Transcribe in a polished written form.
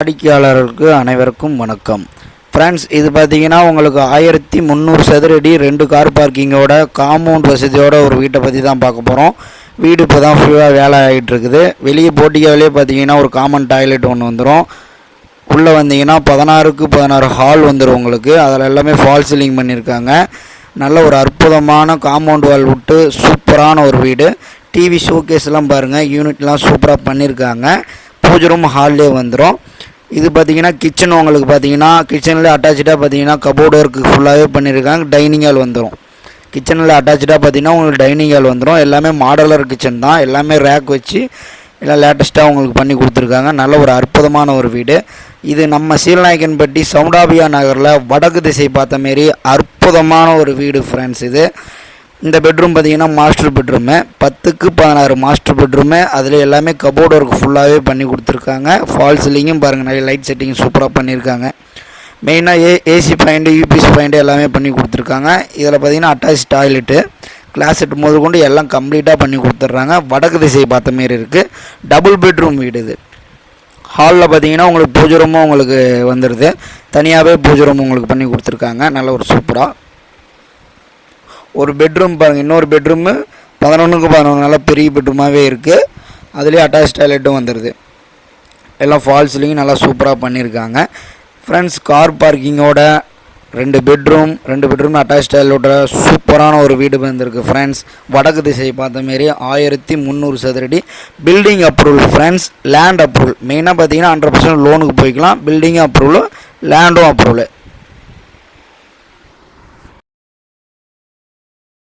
வாடிக்கையாளர்களுக்கு அனைவருக்கும் வணக்கம் ஃப்ரெண்ட்ஸ். இது பார்த்தீங்கன்னா உங்களுக்கு 1300 சதுரடி 2 கார் பார்க்கிங்கோட காம்பவுண்ட் வசதியோட ஒரு வீட்டை பற்றி தான் பார்க்க போகிறோம். வீடு இப்போ தான் ஃபுல்லாக வேலை ஆகிட்டு இருக்குது. வெளியே போட்டிக்காவிலே பார்த்தீங்கன்னா ஒரு காமன் டாய்லெட் ஒன்று வந்துடும். உள்ளே வந்தீங்கன்னா 16க்கு 16 ஹால் வந்துடும் உங்களுக்கு. அதில் எல்லாமே ஃபால் சீலிங் பண்ணியிருக்காங்க. நல்ல ஒரு அற்புதமான காம்பவுண்ட் வால் விட்டு சூப்பரான ஒரு வீடு. டிவி ஷோகேஸ்லாம் பாருங்கள், யூனிட்லாம் சூப்பராக பண்ணியிருக்காங்க. பூஜை ரூம் ஹால்லே வந்துடும். இது பார்த்தீங்கன்னா கிச்சன். உங்களுக்கு பார்த்தீங்கன்னா கிச்சனில் அட்டாச்சாக பார்த்தீங்கன்னா கபோர்டு ஒர்க்கு ஃபுல்லாகவே பண்ணியிருக்காங்க. டைனிங் ஹால் வந்துடும். கிச்சனில் அட்டாச்சாக பார்த்தீங்கன்னா உங்களுக்கு டைனிங் ஹால் வந்துடும். எல்லாமே மாடலர் கிச்சன் தான். எல்லாமே ரேக் வச்சு எல்லாம் லேட்டஸ்ட்டாக உங்களுக்கு பண்ணி கொடுத்துருக்காங்க. நல்ல ஒரு அற்புதமான ஒரு வீடு. இது நம்ம சீலநாயக்கன்பட்டி சவுண்டாபியா நகரில் வடக்கு திசை பார்த்த மாரி அற்புதமான ஒரு வீடு ஃப்ரெண்ட்ஸ். இந்த பெட்ரூம் பார்த்தீங்கன்னா மாஸ்டர் பெட்ரூமு, 10க்கு 16 மாஸ்டர் பெட்ரூமு. அதில் எல்லாமே கபோர்டு ஒர்க் ஃபுல்லாகவே பண்ணி கொடுத்துருக்காங்க. ஃபால் சீலிங்கும் பாருங்கள், நிறைய லைட் செட்டிங் சூப்பராக பண்ணியிருக்காங்க. மெயினாக ஏசி பாயிண்ட்டு, யூபிஎஸ் பாயிண்ட்டு எல்லாமே பண்ணி கொடுத்துருக்காங்க. இதில் பார்த்தீங்கன்னா அட்டாச் டாய்லெட்டு, கிளாசெட் முதல் கொண்டு எல்லாம் கம்ப்ளீட்டாக பண்ணி கொடுத்துட்றாங்க. வடக்கு திசை பார்த்த மாரி இருக்குது. டபுள் பெட்ரூம் வீடு இது. ஹாலில் பார்த்தீங்கன்னா உங்களுக்கு பூஜை ரூமும் உங்களுக்கு வந்துடுது. தனியாகவே பூஜை ரூம் உங்களுக்கு பண்ணி கொடுத்துருக்காங்க. நல்ல ஒரு சூப்பராக ஒரு பெட்ரூம் பாருங்கள். இன்னொரு பெட்ரூமு 11க்கு 11 நல்ல பெரிய பெட்ரூமாகவே இருக்குது. அதுலேயே அட்டாச் டாய்லெட்டும் வந்துடுது. எல்லாம் ஃபால் சீலிங் நல்லா சூப்பராக பண்ணியிருக்காங்க ஃப்ரெண்ட்ஸ். கார் பார்க்கிங்கோட 2 பெட்ரூம் அட்டாச் டாய்லெட்டோட சூப்பரான ஒரு வீடு வந்திருக்கு ஃப்ரெண்ட்ஸ். வடக்கு திசை பார்த்த மாரி 1300 சதுரடி. Building approval friends, land approval. மெயினாக பார்த்தீங்கன்னா 100% லோனுக்கு போய்க்கலாம். Building approval, லேண்டும் approval